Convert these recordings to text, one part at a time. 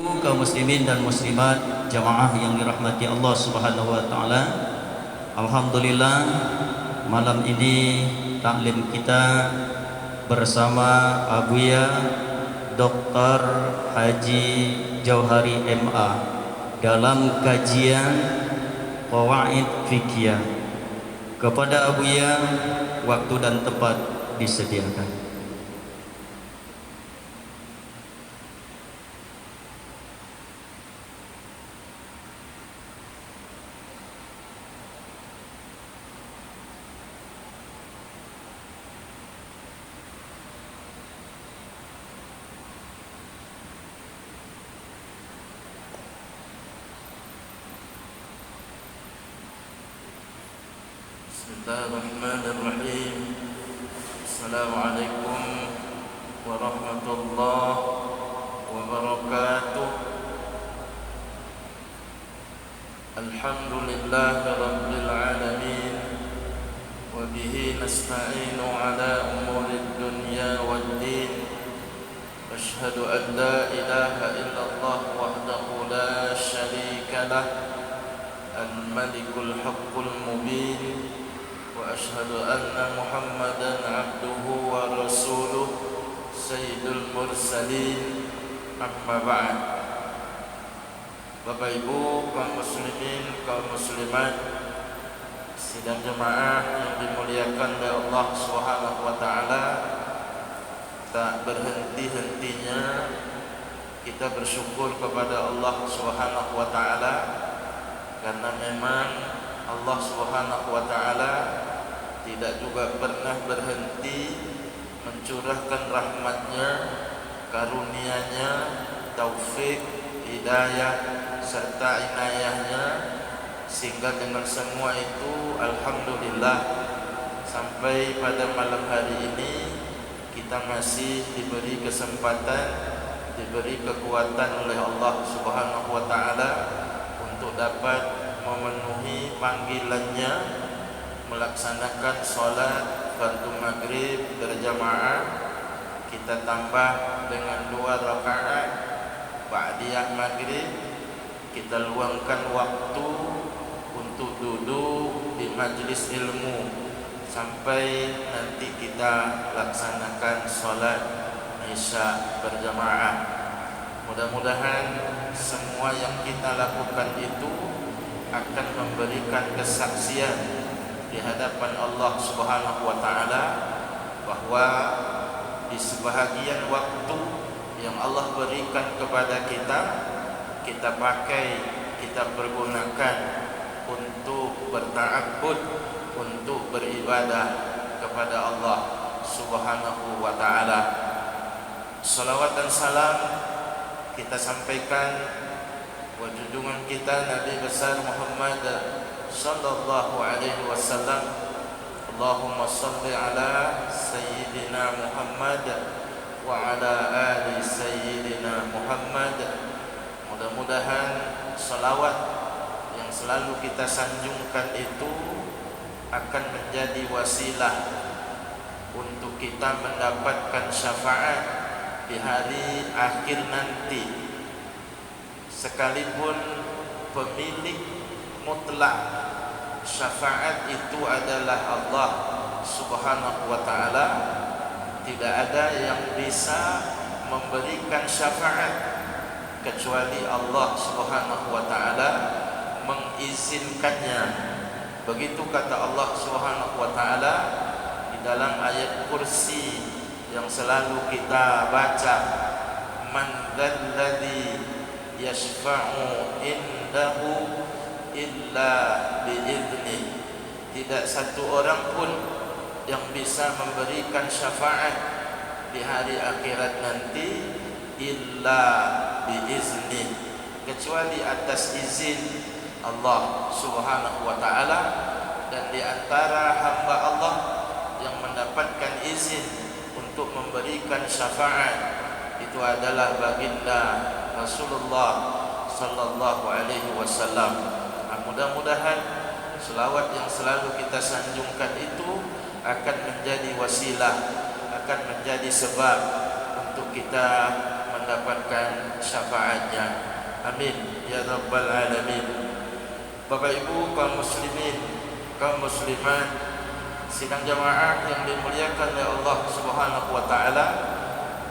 Kaum muslimin dan muslimat, jamaah yang dirahmati Allah Subhanahu wa taala. Alhamdulillah, malam ini taklim kita bersama Abuya Dr. Haji Jauhari MA dalam kajian Qawaid Fiqhiyah. Kepada Abuya waktu dan tempat disediakan. Bismillahirrahmanirrahim. Assalamualaikum warahmatullahi wabarakatuh. Alhamdulillahi rabbil alamin, wa bihi nasta'inu ala umurid dunya waddin. Ashhadu an la ilaha illallah wahdahu la syarika lah, al-malikul haqqul mubin. وأشهد أن محمدًا عبده ورسوله سيد المرسلين. أما بعد. Bapak Ibu, kaum muslimin, kaum muslimat, sidang jemaah yang dimuliakan oleh Allah Subhanahu wa taala, tak berhenti-hentinya kita bersyukur kepada Allah Subhanahu wa taala, karena memang Allah Subhanahu wa taala tidak juga pernah berhenti mencurahkan rahmatnya, karunia-Nya, taufik, hidayah serta inayahnya, sehingga dengan semua itu alhamdulillah sampai pada malam hari ini kita masih diberi kesempatan, diberi kekuatan oleh Allah Subhanahu wa taala untuk dapat memenuhi panggilannya, melaksanakan sholat fardu maghrib berjamaah. Kita tambah dengan 2 rakaat ba'diyah maghrib. Kita luangkan waktu untuk duduk di majlis ilmu sampai nanti kita laksanakan sholat isya berjamaah. Mudah-mudahan semua yang kita lakukan itu akan memberikan kesaksian di hadapan Allah Subhanahu wa taala bahwa di sebahagian waktu yang Allah berikan kepada kita, kita pakai, kita pergunakan untuk berta'abbud, untuk beribadah kepada Allah Subhanahu wa taala. Salawat dan salam kita sampaikan wa junjungan kita Nabi besar Muhammad sallallahu alaihi wasallam. Allahumma salli ala sayyidina Muhammad wa ala ali sayyidina Muhammad. Mudah-mudahan salawat yang selalu kita sanjungkan itu akan menjadi wasilah untuk kita mendapatkan syafaat di hari akhir nanti, sekalipun pemilik mutlak syafaat itu adalah Allah Subhanahu wa taala. Tidak ada yang bisa memberikan syafaat kecuali Allah Subhanahu wa taala mengizinkannya. Begitu kata Allah Subhanahu wa taala di dalam ayat kursi yang selalu kita baca, man dzalladzi yashfa'u indahu illa bi'idznih. Tidak satu orang pun yang bisa memberikan syafaat di hari akhirat nanti illa bi'idznih, kecuali atas izin Allah Subhanahu wa taala. Dan di antara hamba Allah yang mendapatkan izin untuk memberikan syafaat itu adalah baginda Rasulullah sallallahu alaihi wasallam. Mudah-mudahan selawat yang selalu kita sanjungkan itu akan menjadi wasilah, akan menjadi sebab untuk kita mendapatkan syafaatnya. Amin ya rabbal alamin. Bapak Ibu kaum muslimin, kaum muslimat, sidang jamaah yang dimuliakan oleh Allah Subhanahu wa taala,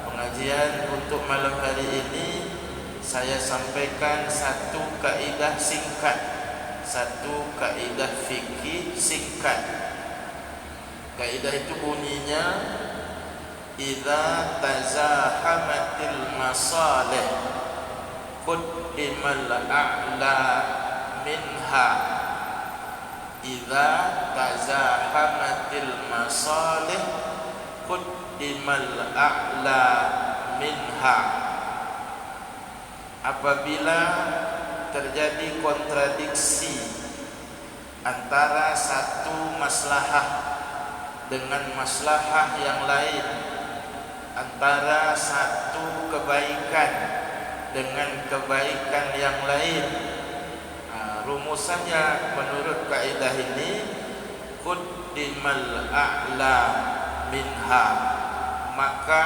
pengajian untuk malam hari ini saya sampaikan satu kaidah singkat, satu kaidah fikih singkat. Kaidah itu bunyinya, idza tazahamatil masalih quddimal a'la minha. Idza tazahamatil masalih quddimal a'la minha. Apabila terjadi kontradiksi antara satu maslahah dengan maslahah yang lain, antara satu kebaikan dengan kebaikan yang lain, rumusannya menurut kaidah ini, quddimal a'la minha, maka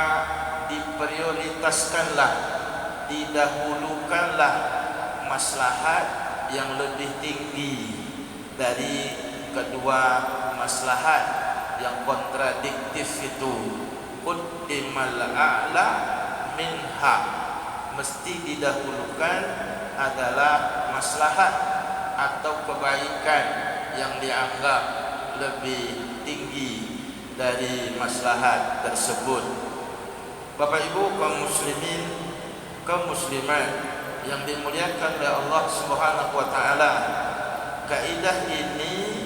diprioritaskanlah, didahulukanlah maslahat yang lebih tinggi dari kedua maslahat yang kontradiktif itu. Quddimal a'la minha, mesti didahulukan adalah maslahat atau kebaikan yang dianggap lebih tinggi dari maslahat tersebut. Bapak Ibu kaum muslimin, kaum muslimat yang dimuliakan oleh Allah Subhanahu wa taala, kaidah ini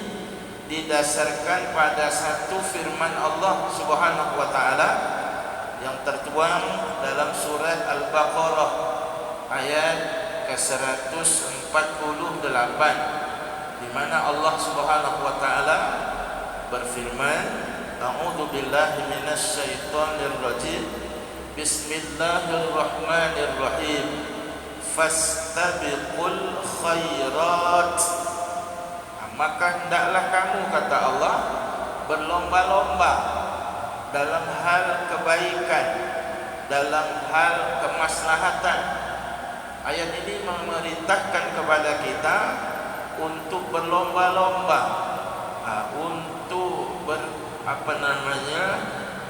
didasarkan pada satu firman Allah Subhanahu wa taala yang tertuang dalam surat Al-Baqarah ayat ke-148, di mana Allah Subhanahu wa taala berfirman, a'udzu billahi minasy syaithanir rajim, bismillahirrahmanirrahim, fastabiqul khairat. Maka hendaklah kamu, kata Allah, berlomba-lomba dalam hal kebaikan, dalam hal kemaslahatan. Ayat ini memerintahkan kepada kita untuk berlomba-lomba, untuk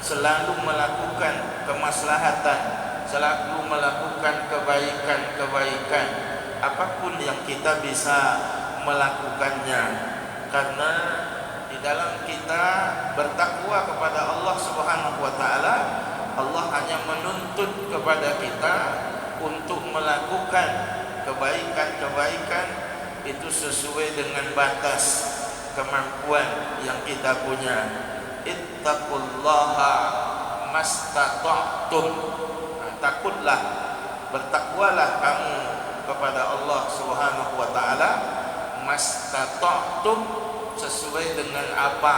selalu melakukan kemaslahatan, selalu melakukan kebaikan-kebaikan, apapun yang kita bisa melakukannya. Karena di dalam kita bertakwa kepada Allah Subhanahu wa taala, Allah hanya menuntut kepada kita untuk melakukan kebaikan-kebaikan itu sesuai dengan batas kemampuan yang kita punya. Ittaqullaha mastata'tum, takutlah, bertakwalah kamu kepada Allah Subhanahu wa taala, mastata'tum, sesuai dengan apa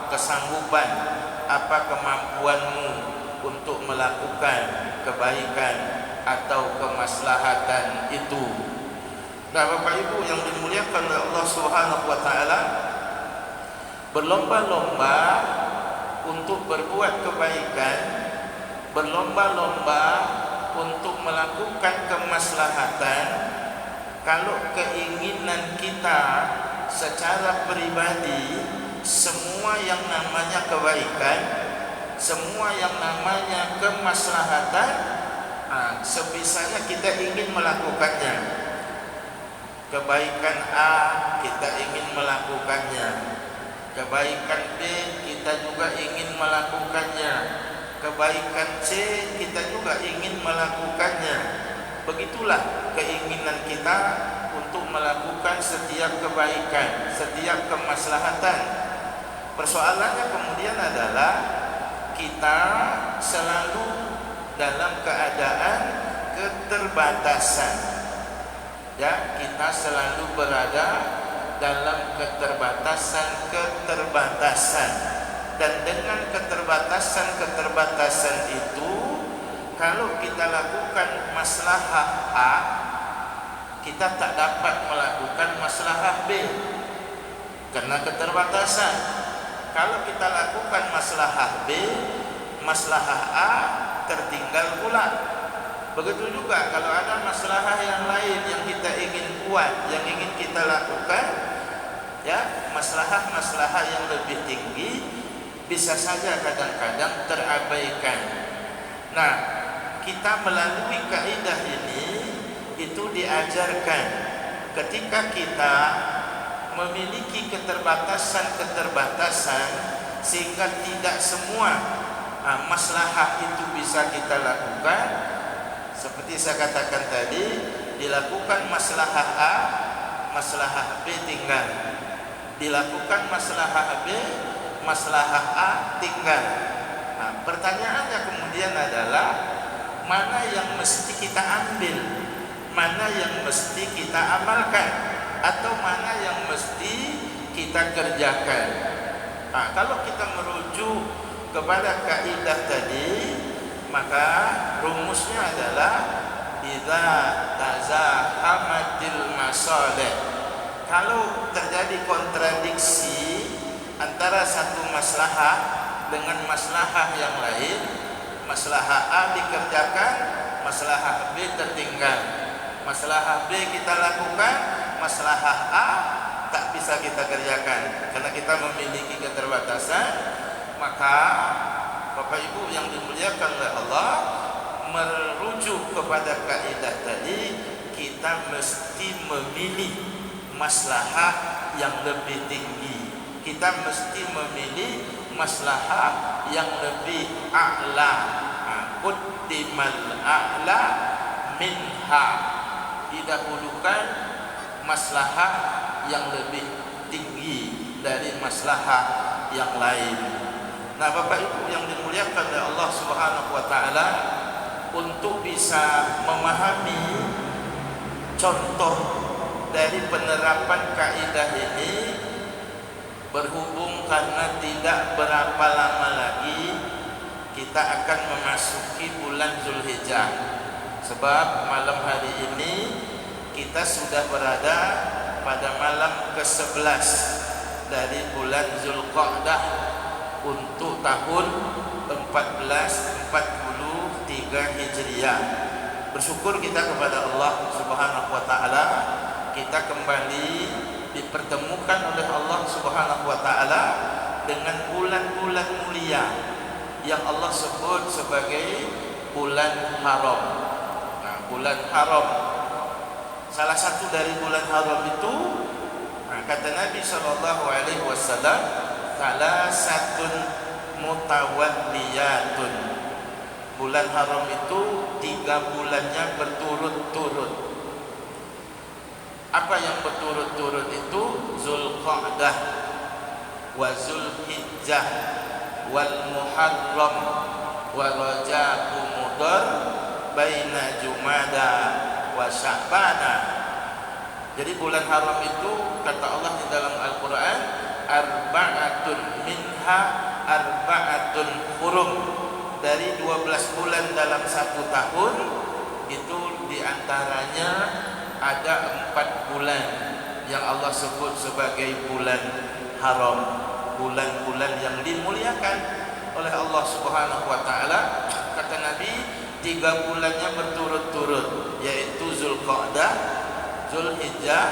kesanggupan, apa kemampuanmu untuk melakukan kebaikan atau kemaslahatan itu. Nah, Bapak Ibu yang dimuliakan oleh Allah Subhanahu wa taala, berlomba-lomba untuk berbuat kebaikan, berlomba-lomba untuk melakukan kemaslahatan. Kalau keinginan kita secara pribadi, semua yang namanya kebaikan, semua yang namanya kemaslahatan, sebisanya kita ingin melakukannya. Kebaikan A kita ingin melakukannya, kebaikan B kita juga ingin melakukannya, kebaikan C kita juga ingin melakukannya. Begitulah keinginan kita untuk melakukan setiap kebaikan, setiap kemaslahatan. Persoalannya kemudian adalah kita selalu dalam keadaan keterbatasan. Ya, kita selalu berada dalam keterbatasan. Dan dengan keterbatasan itu, kalau kita lakukan maslahah A, kita tak dapat melakukan maslahah B karena keterbatasan. Kalau kita lakukan maslahah B, maslahah A tertinggal pula. Begitu juga kalau ada masalah yang lain yang kita ingin buat, yang ingin kita lakukan, ya, masalah yang lebih tinggi bisa saja kadang-kadang terabaikan. Nah, kita melalui kaidah ini itu diajarkan ketika kita memiliki keterbatasan sehingga tidak semua maslahah itu bisa kita lakukan. Seperti saya katakan tadi, dilakukan maslahah A, maslahah B tinggal. Dilakukan maslahah B, maslahah A tinggal. Nah, pertanyaannya kemudian adalah mana yang mesti kita ambil, mana yang mesti kita amalkan, atau mana yang mesti kita kerjakan. Nah, kalau kita merujuk kepada kaidah tadi, maka rumusnya adalah idza tazahamatil masalih. Kalau terjadi kontradiksi antara satu maslahah dengan maslahah yang lain, maslahah A dikerjakan, maslahah B tertinggal. Maslahah B kita lakukan, maslahah A tak bisa kita kerjakan karena kita memiliki keterbatasan. Maka Bapak Ibu yang dimuliakan oleh Allah, merujuk kepada kaidah tadi, kita mesti memilih maslahah yang lebih tinggi. Kita mesti memilih maslahah yang lebih a'la. Quddimal a'la minha. Didahulukan maslahah yang lebih tinggi dari maslahah yang lain. Nah, Bapak Ibu yang dimuliakan oleh Allah Subhanahu wa taala, untuk bisa memahami contoh dari penerapan kaidah ini, berhubung karena tidak berapa lama lagi kita akan memasuki bulan Zulhijjah. Sebab malam hari ini kita sudah berada pada malam ke-11 dari bulan Zulqa'dah untuk tahun 1443 Hijriah. Bersyukur kita kepada Allah Subhanahu wa taala, kita kembali dipertemukan oleh Allah Subhanahu wa taala dengan bulan-bulan mulia yang Allah sebut sebagai bulan haram. Nah, bulan haram, salah satu dari bulan haram itu, kata Nabi sallallahu alaihi wasallam, salasatun mutawalliyatun. Bulan haram itu 3 bulannya berturut-turut. Apa yang berturut-turut itu? Zulqa'dah wa Zulhijjah wal Muharram wa Rajab Mudhar baina Jumada wa Sya'bana. Jadi bulan haram itu kata Allah di dalam Al-Qur'an, arba'atun minha arba'atun hurum. Dari 12 bulan dalam 1 tahun itu diantaranya ada 4 bulan yang Allah sebut sebagai bulan haram, bulan-bulan yang dimuliakan oleh Allah Subhanahu wa taala. Kata Nabi, 3 bulannya berturut-turut, yaitu Zulqa'dah, Zulhijjah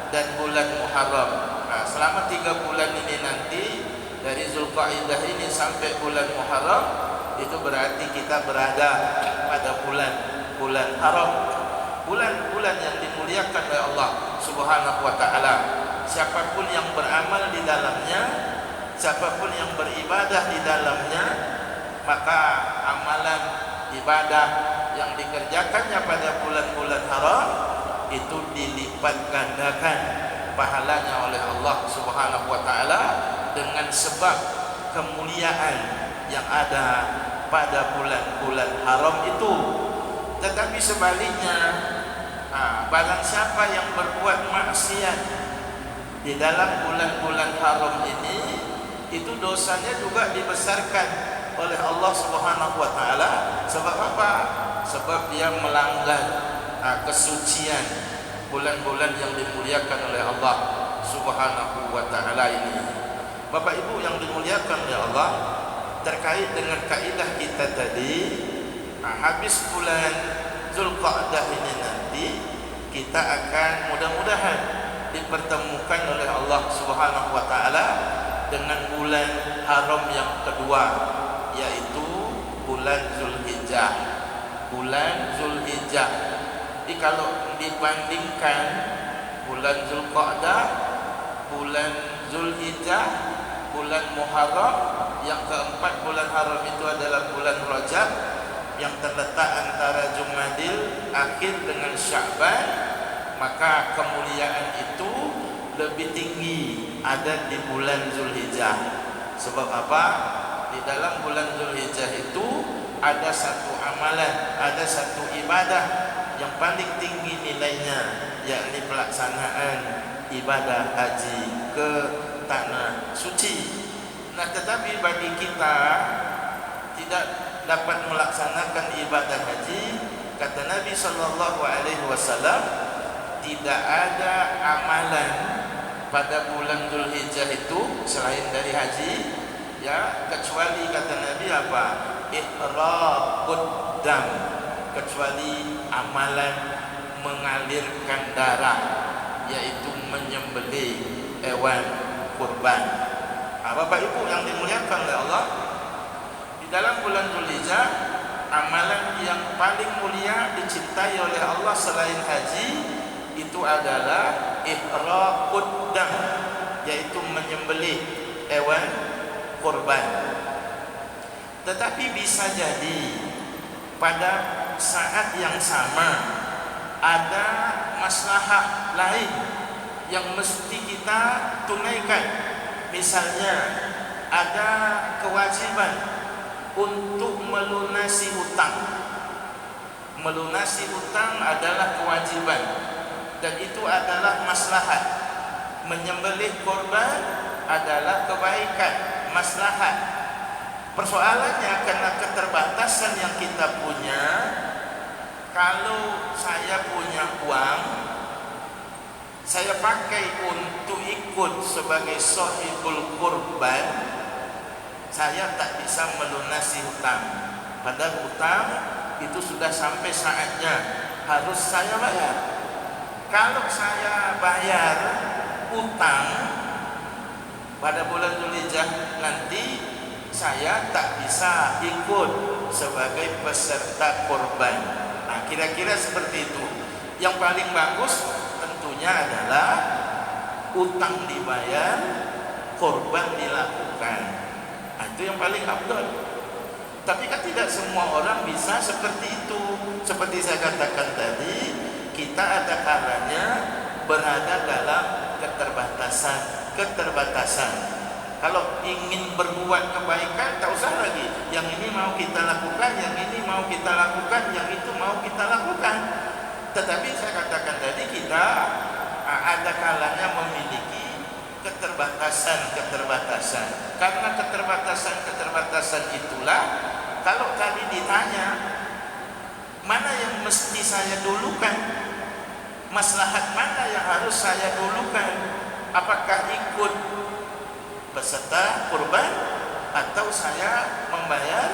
dan bulan Muharram. Nah, selama 3 bulan ini nanti, dari Zulqa'dah ini sampai bulan Muharram, itu berarti kita berada pada bulan haram, bulan-bulan yang dimuliakan oleh Allah Subhanahu wa taala. Siapapun yang beramal di dalamnya, siapapun yang beribadah di dalamnya, maka amalan ibadah yang dikerjakannya pada bulan-bulan haram itu dilipat gandakan pahalanya oleh Allah Subhanahu wa taala dengan sebab kemuliaan yang ada pada bulan-bulan haram itu. Tetapi sebaliknya, barang siapa yang berbuat maksiat di dalam bulan-bulan haram ini, itu dosanya juga dibesarkan oleh Allah Subhanahu wa taala. Sebab apa? Sebab dia melanggar kesucian bulan-bulan yang dimuliakan oleh Allah Subhanahu wa taala ini. Bapak Ibu yang dimuliakan oleh Allah, terkait dengan kaidah kita tadi, habis bulan Zulqa'dah ini nanti kita akan mudah-mudahan dipertemukan oleh Allah Subhanahu wa taala dengan bulan haram yang kedua, yaitu bulan Zulhijjah. Bulan Zulhijjah. Jadi kalau dibandingkan bulan Zulqa'dah, bulan Zulhijjah, bulan Muharram, yang keempat bulan haram itu adalah bulan Rajab yang terletak antara Jumadil akhir dengan Sya'ban, maka kemuliaan itu lebih tinggi ada di bulan Zulhijjah. Sebab apa? Di dalam bulan Zulhijjah itu ada satu amalan, ada satu ibadah yang paling tinggi nilainya, yakni pelaksanaan ibadah haji ke tanah suci. Nah, tetapi bagi kita tidak dapat melaksanakan ibadah haji, kata Nabi SAW, tidak ada amalan pada bulan Zulhijjah itu selain dari haji, ya, kecuali kata Nabi apa? Ihraqud dam, kecuali amalan mengalirkan darah, yaitu menyembelih hewan kurban. Bapak Ibu yang dimuliakan oleh Allah, di dalam bulan Zulhijjah amalan yang paling mulia dicintai oleh Allah selain haji itu adalah ihraqud dam, yaitu menyembelih hewan kurban. Tetapi bisa jadi pada saat yang sama ada maslahah lain yang mesti kita tunaikan. Misalnya ada kewajiban untuk melunasi hutang. Melunasi hutang adalah kewajiban dan itu adalah maslahat. Menyembelih korban adalah kebaikan, maslahat. Persoalannya karena keterbatasan yang kita punya, kalau saya punya uang, saya pakai untuk ikut sebagai sahibul kurban, saya tak bisa melunasi hutang. Padahal hutang itu sudah sampai saatnya harus saya bayar. Kalau saya bayar hutang pada bulan Zulhijjah nanti, saya tak bisa ikut sebagai peserta kurban. Nah, kira-kira seperti itu. Yang paling bagus tentunya adalah utang dibayar, kurban dilakukan. Nah, itu yang paling afdal. Tapi kan tidak semua orang bisa seperti itu. Seperti saya katakan tadi, kita ada kalanya berada dalam keterbatasan. Kalau ingin berbuat kebaikan, tak usah lagi. Yang ini mau kita lakukan, yang ini mau kita lakukan, yang itu mau kita lakukan. Tetapi saya katakan tadi, kita ada kalanya memiliki keterbatasan. Karena keterbatasan itulah, kalau tadi ditanya mana yang mesti saya dulukan, maslahat mana yang harus saya dulukan, apakah ikut peserta kurban atau saya membayar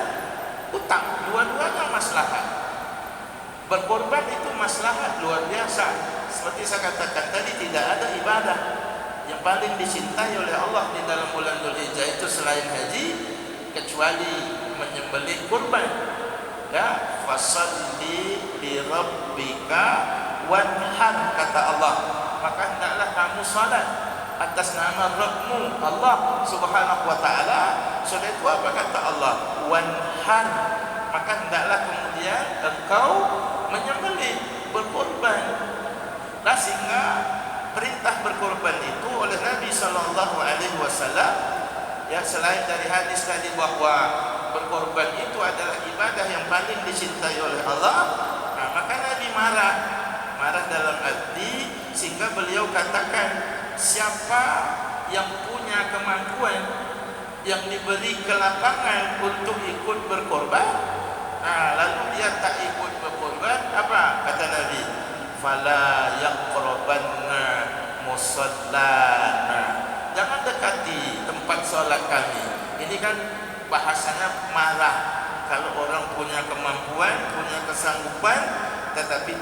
utang? Dua-duanya maslahat. Berkorban itu maslahat luar biasa. Seperti saya katakan tadi, tidak ada ibadah yang paling dicintai oleh Allah di dalam bulan Zulhijjah itu selain haji, kecuali menyembelih kurban. Ya, fasalli li rabbika wanhar, kata Allah. Maka hendaklah kamu salat atas nama Rabbmu Allah Subhanahu wa taala. Sudah itu apa kata Allah? Wanhar, maka hendaklah kemudian engkau menyembelih, berkorban. Nah, sehingga perintah berkorban itu oleh Nabi sallallahu alaihi wasallam, ya, selain dari hadis tadi bahwa berkorban itu adalah ibadah yang paling dicintai oleh Allah, nah, maka Nabi marah dalam arti sehingga beliau katakan, siapa yang punya kemampuan, yang diberi kelapangan untuk ikut berkorban, nah, lalu dia tak ikut berkorban, apa kata Nabi? Fala yaqrabanna musallana, jangan dekati tempat sholat kami. Ini kan bahasanya marah. Kalau orang punya kemampuan, punya kesanggupan, tetapi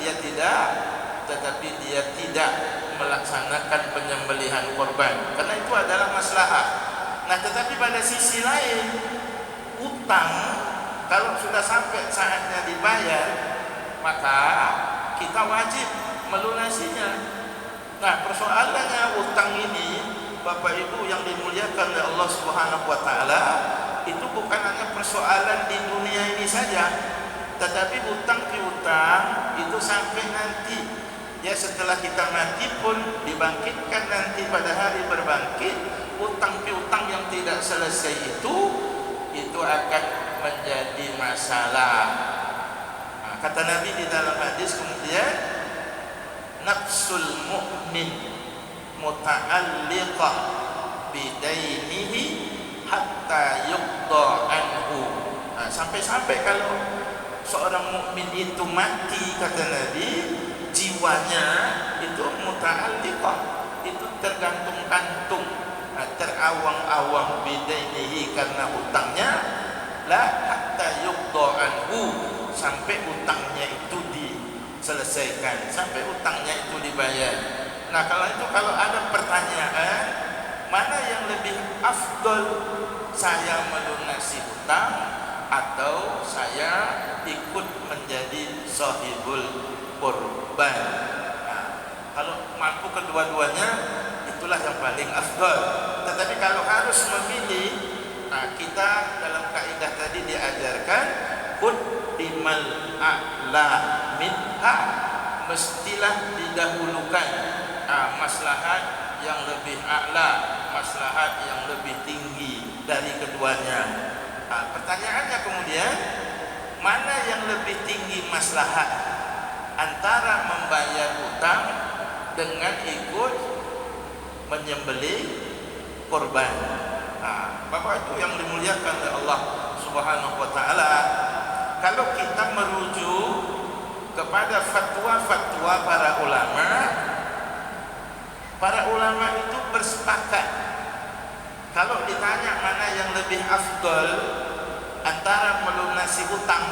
dia tidak melaksanakan penyembelihan korban, karena itu adalah maslahat. Nah, tetapi pada sisi lain, utang kalau sudah sampai saatnya dibayar, maka kita wajib melunasinya. Nah, persoalannya utang ini, Bapak Ibu yang dimuliakan oleh Allah Subhanahu wa taala, itu bukan hanya persoalan di dunia ini saja, tetapi utang piutang itu sampai nanti, ya, setelah kita mati pun dibangkitkan nanti pada hari berbangkit, utang piutang yang tidak selesai itu akan menjadi masalah. Nah, kata Nabi di dalam hadis kemudian, nafsul mu'min muta'alliqah bidainihi hatta yuqda anhu. Nah, sampai-sampai kalau seorang mukmin itu mati, kata Nabi, jiwanya itu muta'alliqah, itu tergantung-gantung, terawang-awang bidainihi, karena hutangnya, la hatta yuqda anhu, sampai hutangnya itu diselesaikan, sampai hutangnya itu dibayar. Nah, kalau ada pertanyaan, mana yang lebih afdol, saya melunasi hutang atau saya ikut menjadi sahibul korban? Nah, kalau mampu kedua-duanya, itulah yang paling afdol. Tetapi kalau harus memilih, nah, kita dalam kaidah tadi diajarkan quddimal a'la minha, mestilah didahulukan maslahat yang lebih a'la, maslahat yang lebih tinggi dari keduanya. Nah, pertanyaannya kemudian, mana yang lebih tinggi maslahat antara membayar hutang dengan ikut menyembelih korban? Nah, Bapak itu yang dimuliakan oleh Allah Subhanahu wa taala, kalau kita merujuk kepada fatwa-fatwa para ulama itu bersepakat, kalau ditanya mana yang lebih afdol antara melunasi hutang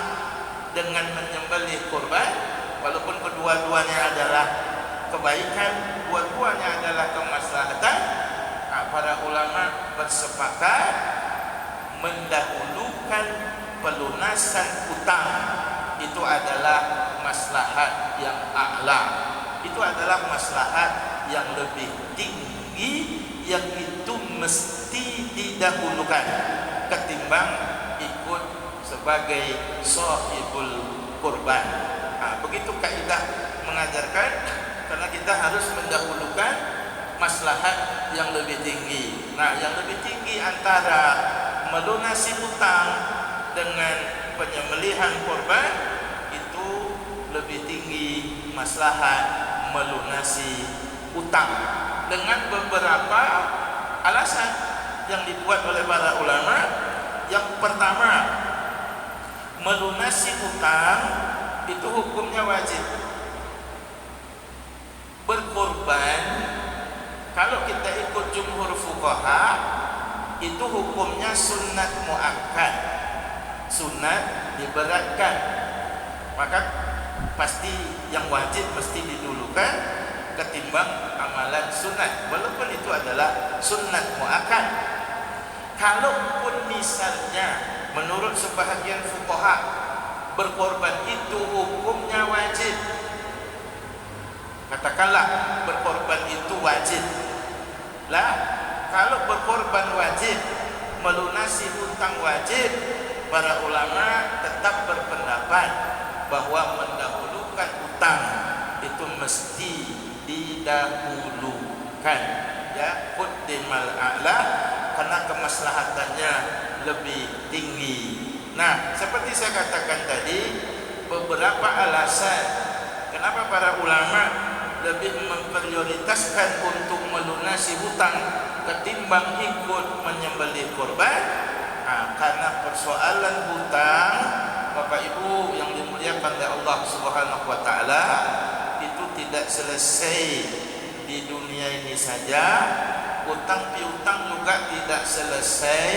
dengan menyembelih korban, walaupun kedua-duanya adalah kebaikan, dua-duanya adalah kemaslahatan, para ulama bersepakat mendahulukan pelunasan hutang. Itu adalah maslahat yang a'la, itu adalah maslahat yang lebih tinggi, yang itu mesti didahulukan ketimbang ikut sebagai sahibul korban. Nah, begitu kaidah mengajarkan, karena kita harus mendahulukan maslahat yang lebih tinggi. Nah, yang lebih tinggi antara melunasi hutang dengan penyembelihan korban, itu lebih tinggi maslahat melunasi hutang, dengan beberapa alasan yang dibuat oleh para ulama. Yang pertama, melunasi hutang itu hukumnya wajib. Berkorban, kalau kita ikut jumhur fuqaha, itu hukumnya sunnat muakkad, sunnat diberatkan, maka pasti yang wajib mesti didulukan ketimbang amalan sunat, walaupun itu adalah sunnat muakkad. Kalaupun misalnya menurut sebahagian fuqaha berkorban itu hukumnya wajib, katakanlah berkorban itu wajib lah, kalau berkorban wajib, melunasi hutang wajib, para ulama tetap berpendapat bahwa mendahulukan hutang itu mesti didahulukan, ya, quddimal a'la, karena kemaslahatannya lebih tinggi. Nah, seperti saya katakan tadi, beberapa alasan kenapa para ulama lebih memprioritaskan untuk melunasi hutang ketimbang ikut menyembelih korban. Nah, karena persoalan hutang, Bapak Ibu yang dimuliakan oleh Allah Subhanahu wa taala, itu tidak selesai di dunia ini saja. Hutang piutang juga tidak selesai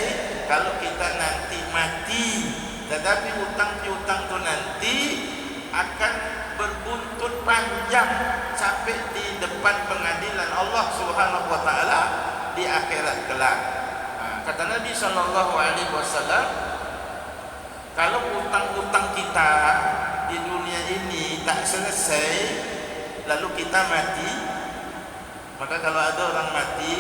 kalau kita nanti mati. Tetapi hutang piutang itu nanti akan berbuntut panjang sampai di depan pengadilan Allah Subhanahu wa taala di akhirat kelak. Kata Nabi sallallahu alaihi wasallam, kalau hutang-hutang kita di dunia ini tak selesai lalu kita mati, maka kalau ada orang mati,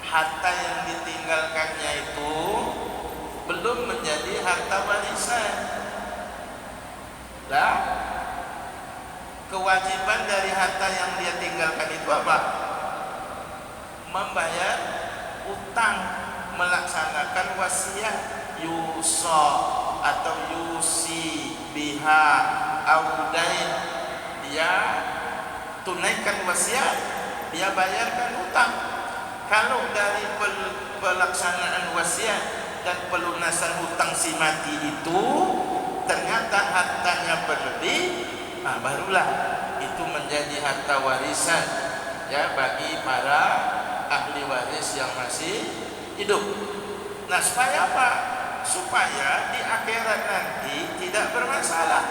harta yang ditinggalkannya itu belum menjadi harta warisan. Nah, kewajiban dari harta yang dia tinggalkan itu apa? Membayar utang, melaksanakan wasiat, yusa atau yusi biha audain. Dia tunaikan wasiat, dia bayarkan utang. Kalau dari pelaksanaan wasiat dan pelunasan hutang si mati itu ternyata hartanya berlebih, barulah itu menjadi harta warisan ya bagi para ahli waris yang masih hidup. Nah, supaya apa? Supaya di akhirat nanti tidak bermasalah.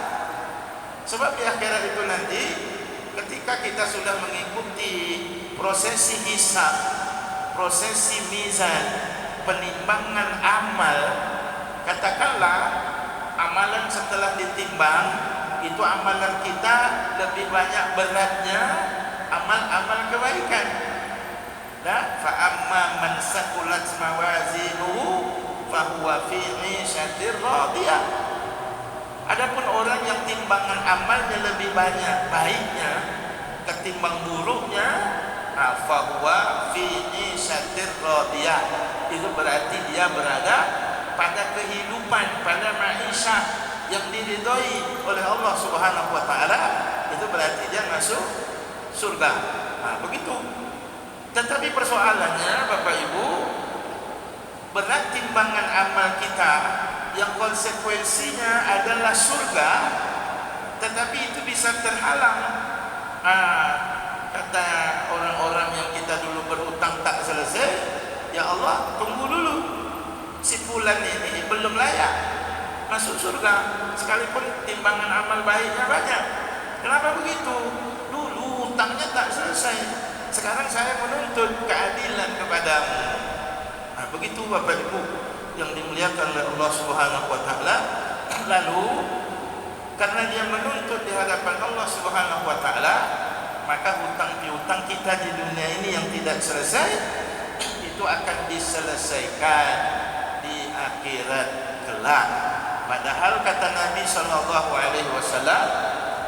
Sebab di akhirat itu nanti ketika kita sudah mengikuti prosesi hisab, prosesi mizan, penimbangan amal, katakanlah amalan setelah ditimbang itu amalan kita lebih banyak beratnya amal-amal kebaikan. Nah, fa amma man saqulat mawazinuhu fa huwa fi 'ishatir radiyah. Adapun orang yang timbangan amalnya lebih banyak baiknya ketimbang buruknya, fa huwa fi 'ishatir radiyah. Itu berarti dia berada pada kehidupan, pada ma'isyah yang diridhoi oleh Allah Subhanahu wa taala. Itu berarti dia masuk surga. Begitu. Tetapi persoalannya Bapak Ibu, berat timbangan amal kita yang konsekuensinya adalah surga, tetapi itu bisa terhalang. Kata orang-orang yang kita dulu berhutang tak selesai, ya Allah, tunggu dulu, si fulan ini belum layak masuk surga sekalipun timbangan amal baiknya banyak. Kenapa begitu? Dulu hutangnya tak selesai, sekarang saya menuntut keadilan kepadamu. Begitu Bapak Ibu yang dimuliakan oleh Allah Subhanahu wa taala. Lalu karena dia menuntut di hadapan Allah Subhanahu wa taala, maka hutang piutang kita di dunia ini yang tidak selesai itu akan diselesaikan di akhirat kelak. Padahal kata Nabi sallallahu alaihi wasallam,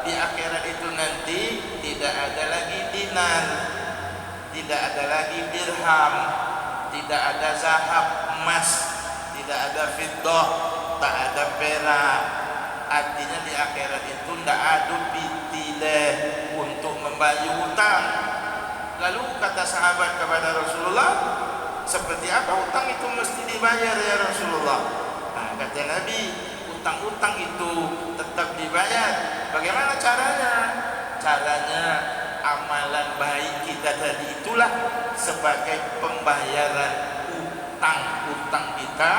di akhirat itu nanti tidak ada lagi dinar, tidak ada lagi dirham, tidak ada zahab emas, tidak ada fiddah, tak ada perak. Artinya di akhirat itu tidak ada pitile untuk membayar hutang. Lalu kata sahabat kepada Rasulullah, seperti apa hutang itu mesti dibayar ya Rasulullah? Kata Nabi, hutang-hutang itu tetap dibayar. Bagaimana caranya? Caranya amalan baik kita tadi itulah sebagai pembayaran utang-utang kita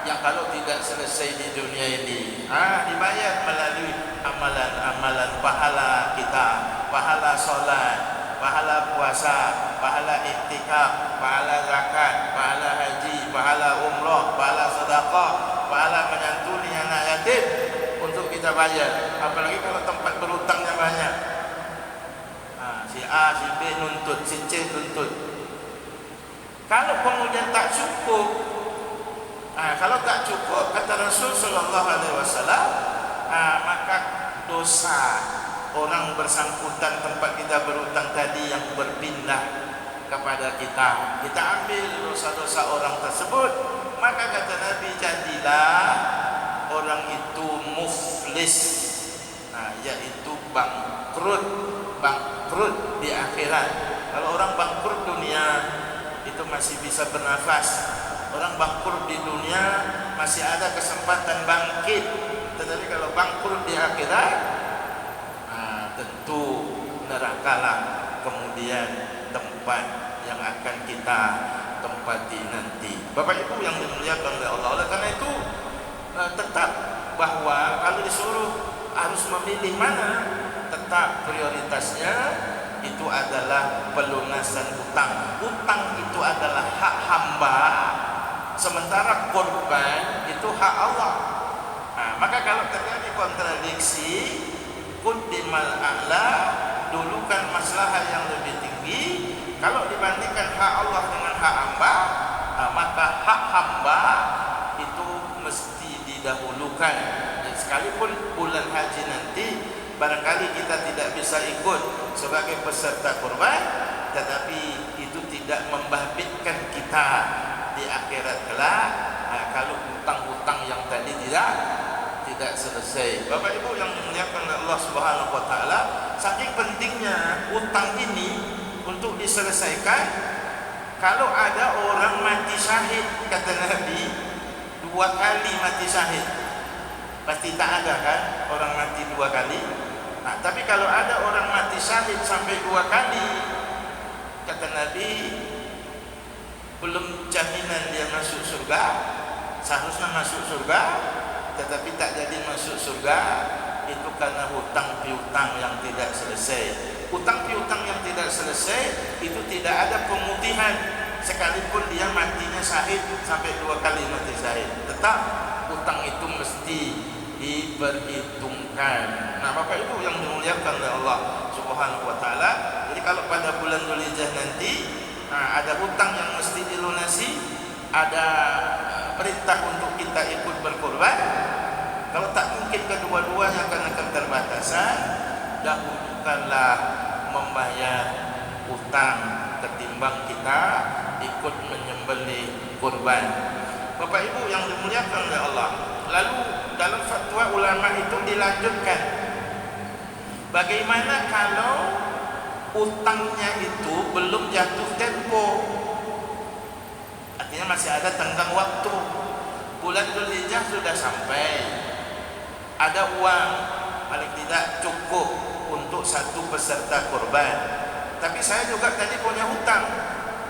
yang kalau tidak selesai di dunia ini, dibayar melalui amalan-amalan pahala kita, pahala sholat, pahala puasa, pahala iktikaf, pahala zakat, pahala haji, pahala umrah, pahala sedekah, pahala menyantuni anak yatim untuk kita bayar. Apalagi kalau tempat berhutangnya banyak. Si A, si B nuntut, si C nuntut. Kalau kemudian tak cukup, kalau tak cukup kata Rasul sallallahu alaihi wasallam, maka dosa orang bersangkutan tempat kita berhutang tadi yang berpindah kepada kita, kita ambil dosa-dosa orang tersebut. Maka kata Nabi, jadilah orang itu muflis, yaitu bangkrut di akhirat. Kalau orang bangkrut dunia itu masih bisa bernafas, orang bangkrut di dunia masih ada kesempatan bangkit. Tetapi kalau bangkrut di akhirat, tentu nerakalah kemudian tempat yang akan kita tempati nanti. Bapak Ibu yang dimuliakan oleh Allah, oleh karena itu tetap bahwa kalau disuruh harus memilih mana, tetap prioritasnya itu adalah pelunasan hutang. Hutang itu adalah hak hamba, sementara korban itu hak Allah. Nah, maka kalau terjadi kontradiksi, quddimal a'la, dulukan maslahat yang lebih tinggi. Kalau dibandingkan hak Allah dengan hak hamba, maka hak hamba itu mesti didahulukan. Dan sekalipun bulan haji nanti barangkali kita tidak bisa ikut sebagai peserta kurban, tetapi itu tidak membabitkan kita di akhirat kelak kalau hutang-hutang yang tadi tidak selesai. Bapak Ibu yang dimuliakan oleh Allah Subhanahu wa taala, saking pentingnya hutang ini untuk diselesaikan. Kalau ada orang mati syahid, kata Nabi, 2 kali mati syahid. Pasti tak ada kan orang mati 2 kali. Nah, tapi kalau ada orang mati syahid sampai 2 kali, kata Nabi, belum jaminan dia masuk surga. Seharusnya masuk surga, tetapi tak jadi masuk surga, itu karena hutang piutang yang tidak selesai. Hutang piutang yang tidak selesai itu tidak ada pemutihan, sekalipun dia matinya syahid sampai 2 kali mati syahid, tetap hutang itu mesti diperhitungkan. Nah, Bapak Ibu yang dimuliakan oleh Allah Subhanahu wa taala, jadi kalau pada bulan Dzulhijjah nanti ada hutang yang mesti dilunasi, ada perintah untuk kita ikut berkorban. Kalau tak mungkin kedua-duanya karena keterbatasan, dahulukanlah membayar hutang ketimbang kita ikut menyembelih kurban. Bapak Ibu yang dimuliakan oleh Allah, lalu dalam fatwa ulama itu dilanjutkan, bagaimana kalau hutangnya itu belum jatuh tempo, artinya masih ada tenggang waktu. Bulan Dzulhijjah sudah sampai, ada uang paling tidak cukup untuk 1 peserta kurban, tapi saya juga tadi punya hutang,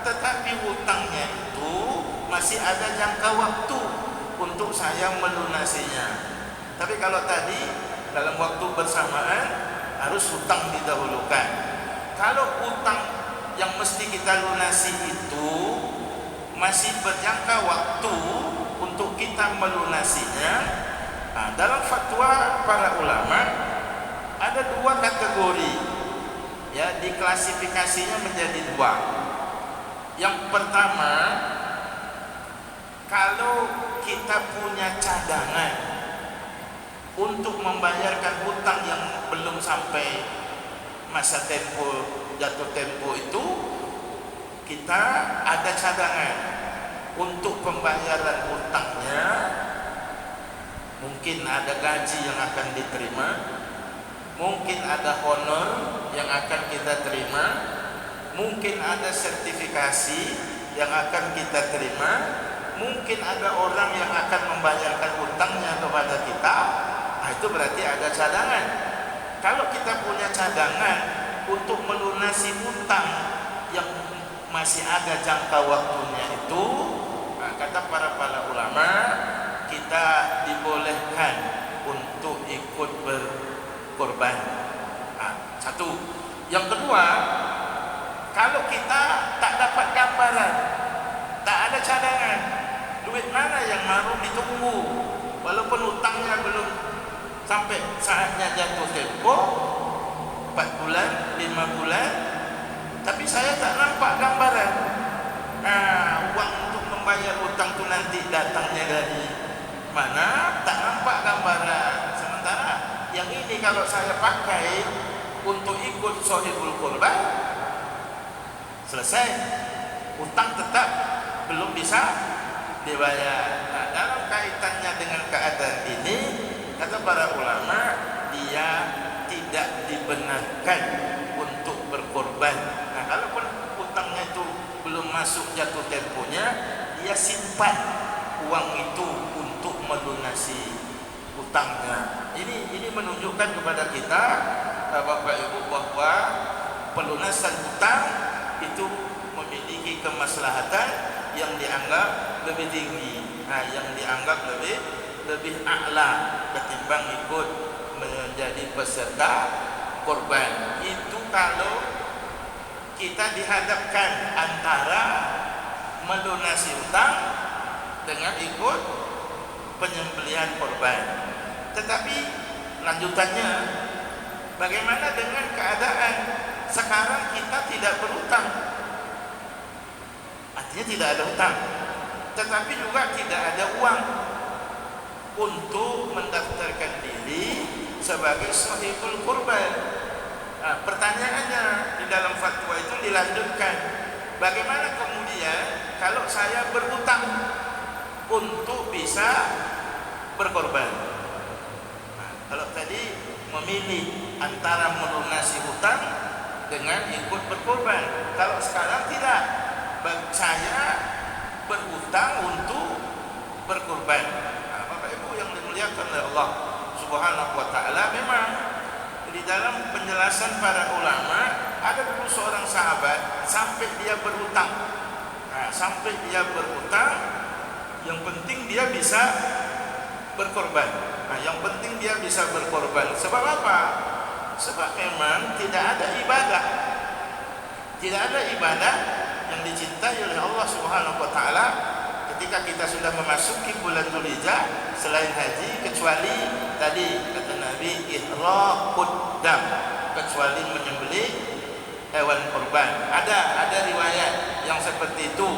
tetapi hutangnya itu masih ada jangka waktu untuk saya melunasinya. Tapi kalau tadi dalam waktu bersamaan harus hutang didahulukan. Kalau hutang yang mesti kita lunasi itu masih berjangka waktu untuk kita melunasinya, dalam fatwa para ulama ada 2 kategori, ya, diklasifikasinya menjadi 2. Yang pertama, kalau kita punya cadangan untuk membayarkan hutang yang belum sampai masa tempo, jatuh tempo itu, kita ada cadangan untuk pembayaran hutangnya. Mungkin ada gaji yang akan diterima, mungkin ada honor yang akan kita terima, mungkin ada sertifikasi yang akan kita terima, mungkin ada orang yang akan membayarkan hutangnya kepada kita. Nah, itu berarti ada cadangan. Kalau kita punya cadangan untuk melunasi hutang yang masih ada jangka waktunya itu, kata para ulama, kita dibolehkan untuk ikut berkorban. Satu. Yang kedua, kalau kita tak dapat gambaran, tak ada cadangan, duit mana yang baru ditunggu, walaupun hutangnya belum sampai saatnya jatuh tempo, 4 bulan, 5 bulan, tapi saya tak nampak gambaran. Uang untuk membayar hutang itu nanti datangnya dari mana, tak nampak gambaran. Sementara yang ini kalau saya pakai untuk ikut sohibul kurban, selesai, hutang tetap belum bisa dibayar. Nah, dalam kaitannya dengan keadaan ini, kata para ulama, dia tidak dibenarkan untuk berkorban. Nah, kalaupun hutangnya itu belum masuk jatuh temponya, dia simpan uang itu untuk melunasi hutangnya. Ini menunjukkan kepada kita, Bapak Ibu, bahwa pelunasan hutang itu memiliki kemaslahatan yang dianggap lebih tinggi, yang dianggap lebih a'la ketimbang ikut menjadi peserta korban. Itu kalau kita dihadapkan antara melunasi hutang dengan ikut penyembelihan korban. Tetapi lanjutannya, bagaimana dengan keadaan sekarang kita tidak berhutang? Artinya tidak ada hutang, tetapi juga tidak ada uang untuk mendaftarkan diri sebagai sahibul kurban. Nah, pertanyaannya di dalam fatwa itu dilanjutkan, bagaimana kemudian kalau saya berhutang untuk bisa berkorban? Nah, kalau tadi memilih antara melunasi hutang dengan ikut berkorban, kalau sekarang tidak, saya berhutang untuk berkorban. Nah, Bapak Ibu yang dimuliakan oleh Allah Subhanahu wa taala, memang di dalam penjelasan para ulama ada dulu seorang sahabat sampai dia berhutang. Nah, sampai dia berhutang, yang penting dia bisa berkorban. Nah, yang penting dia bisa berkorban. Sebab apa? Sebab memang tidak ada ibadah, tidak ada ibadah yang dicintai oleh Allah Subhanahu wa taala ketika kita sudah memasuki bulan Dzulhijjah selain haji, kecuali tadi kata Nabi ihraqud dam, kecuali menyembelih hewan kurban. Ada riwayat yang seperti itu.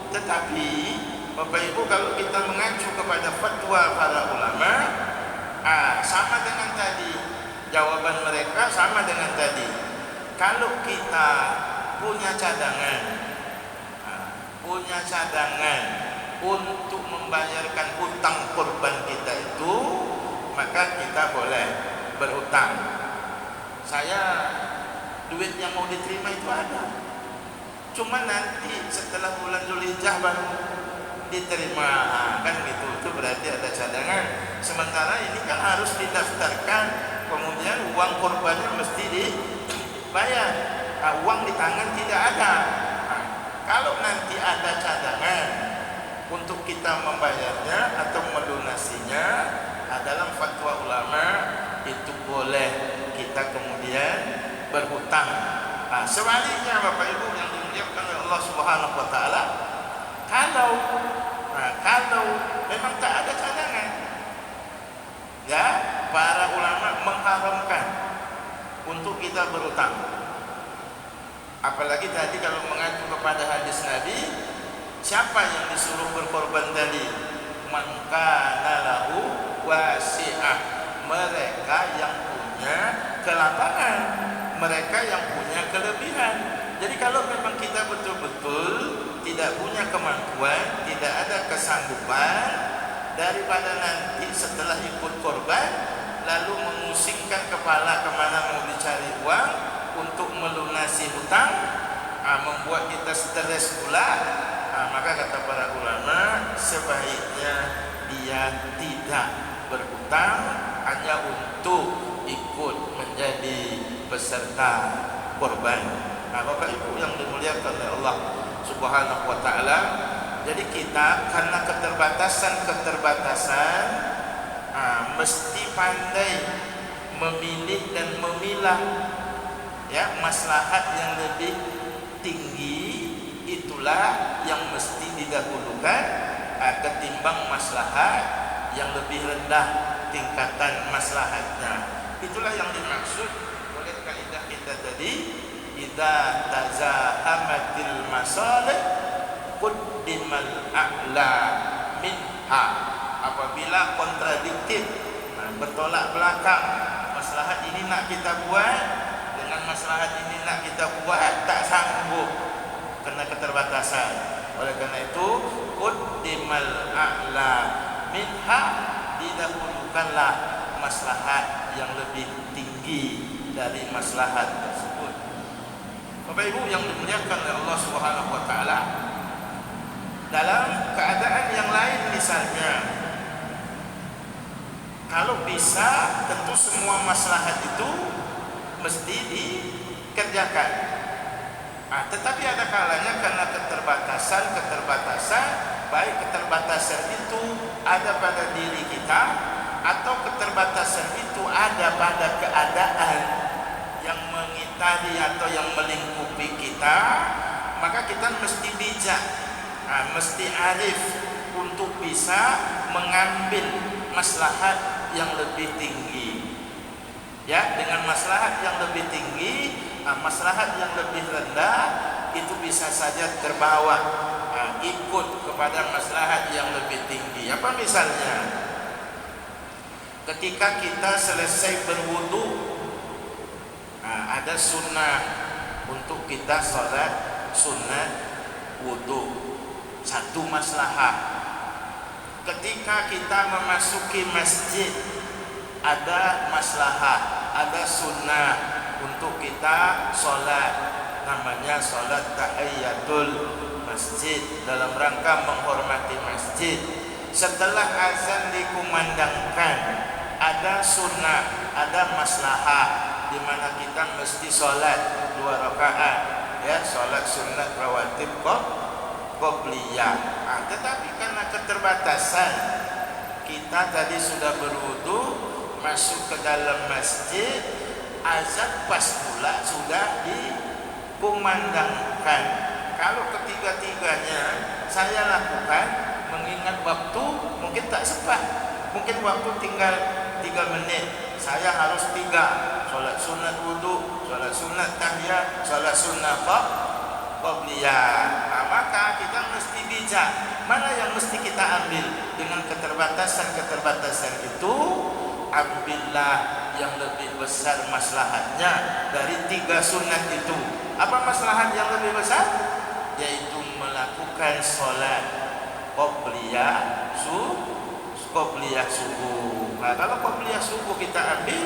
Tetapi Bapak Ibu, kalau kita mengacu kepada fatwa para ulama, sama dengan tadi, jawaban mereka sama dengan tadi. Kalau kita punya cadangan untuk membayarkan hutang kurban kita itu, maka kita boleh berhutang. Saya duit yang mau diterima itu ada, cuma nanti setelah bulan Dzulhijjah baru diterima, kan gitu. Itu berarti ada cadangan. Sementara ini kan harus didaftarkan, kemudian uang kurbannya mesti dibayar. Uang di tangan tidak ada. Kalau nanti ada cadangan untuk kita membayarnya atau melunasinya, dalam fatwa ulama itu boleh kita kemudian berhutang. Sebaliknya Bapak Ibu yang dimuliakan oleh Allah Subhanahu wa taala, kalau memang tak ada cadangan, ya, para ulama mengharamkan untuk kita berhutang. Apalagi tadi kalau mengacu kepada hadis Nabi, siapa yang disuruh berkorban tadi? Man kana lahu wasi'ah, mereka yang punya kelapangan, mereka yang punya kelebihan. Jadi kalau memang kita betul-betul tidak punya kemampuan, tidak ada kesanggupan, daripada nanti setelah ikut korban lalu mengusingkan kepala kemana mau dicari uang untuk melunasi hutang, membuat kita stres pula, maka kata para ulama sebaiknya dia tidak berhutang hanya untuk ikut menjadi peserta korban. Bapak Ibu yang dimuliakan oleh Allah Subhanahu wa taala, jadi kita karena keterbatasan mesti pandai memilih dan memilah, ya, maslahat yang lebih tinggi itulah yang mesti didahulukan ketimbang maslahat yang lebih rendah tingkatan maslahatnya. Itulah yang dimaksud oleh kaidah kita tadi, idza tazahamatil masalih quddimal a'la minha. Apabila kontradiktif, bertolak belakang, maslahat ini nak kita buat dengan maslahat ini nak kita buat, tak sanggup karena keterbatasan. Oleh karena itu quddimal a'la minha, didahulukanlah maslahat yang lebih tinggi dari maslahat tersebut. Bapak Ibu yang dimuliakan oleh Allah Subhanahu wa taala, dalam keadaan yang lain misalnya, kalau bisa tentu semua maslahat itu mesti dikerjakan. Tetapi ada kalanya karena keterbatasan, baik keterbatasan itu ada pada diri kita atau keterbatasan itu ada pada keadaan yang mengitari atau yang melingkupi kita, maka kita mesti bijak, mesti arif untuk bisa mengambil maslahat yang lebih tinggi. Ya, dengan maslahat yang lebih tinggi, maslahat yang lebih rendah itu bisa saja terbawa ikut kepada maslahat yang lebih tinggi. Apa misalnya? Ketika kita selesai berwudu, ada sunnah untuk kita sholat sunat wudu. Satu maslahat. Ketika kita memasuki masjid, ada maslahat, ada sunnah untuk kita sholat, namanya sholat tahiyatul masjid, dalam rangka menghormati masjid. Setelah azan dikumandangkan, ada sunnah, ada maslahat, di mana kita mesti sholat 2 rakaat, ya, sholat sunat rawatib qobliyah. Tetapi karena keterbatasan, kita tadi sudah berwudu, masuk ke dalam masjid, azan pas pula sudah dikumandangkan. Kalau ketiga-tiganya saya lakukan, mengingat waktu mungkin tak sempat, mungkin waktu tinggal 3 menit, saya harus 3, sholat sunat wudu, sholat sunat tahiyat, sholat sunat qobliyah. Maka kita mesti bijak, mana yang mesti kita ambil. Dengan keterbatasan itu, ambillah yang lebih besar maslahatnya dari 3 sunat itu. Apa maslahat yang lebih besar? Yaitu melakukan sholat qobliyah subuh. Kalau qobliyah subuh kita ambil,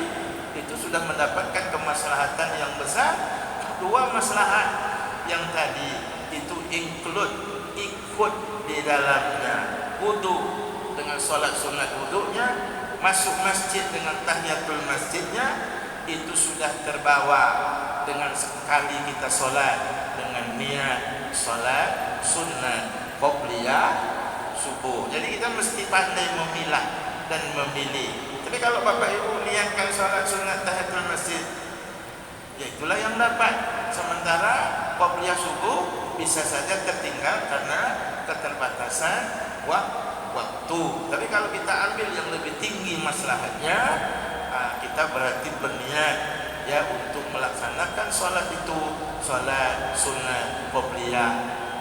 itu sudah mendapatkan kemaslahatan yang besar. 2 maslahat yang tadi itu ikut di dalamnya. Wudu dengan sholat sunat wudunya, masuk masjid dengan tahiyatul masjidnya, itu sudah terbawa dengan sekali kita sholat dengan niat sholat sunat qobliyah subuh. Jadi kita mesti pandai memilah dan memilih. Tapi kalau Bapak Ibu niatkan sholat sunat tahiyatul masjid, ya itulah yang dapat. Sementara qobliyah subuh bisa saja tertinggal karena keterbatasan waktu. Tapi kalau kita ambil yang lebih tinggi maslahatnya, kita berarti berniat ya untuk melaksanakan sholat itu, sholat sunat qobliyah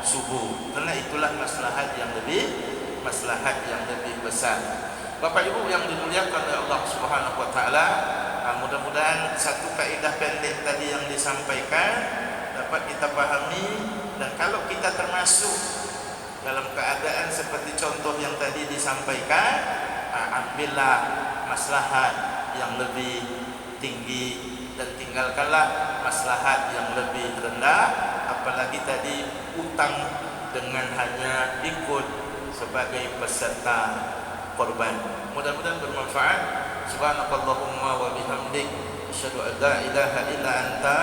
subuh, karena itulah maslahat yang lebih besar. Bapak Ibu yang dimuliakan oleh Allah Subhanahu wa taala, mudah-mudahan satu kaidah pendek tadi yang disampaikan dapat kita pahami, dan kalau kita termasuk dalam keadaan seperti contoh yang tadi disampaikan, ambillah maslahat yang lebih tinggi dan tinggalkanlah maslahat yang lebih rendah. Apalagi tadi utang dengan hanya ikut sebagai peserta korban. Mudah-mudahan bermanfaat. Subhanakallahumma wa bihamdik, asyhadu an la ilaha illa anta,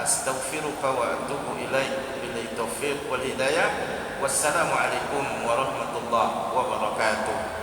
astaghfiruka wa atubu ilaik. Billahi taufiq wal hidayah. Wassalamualaikum warahmatullahi wabarakatuh.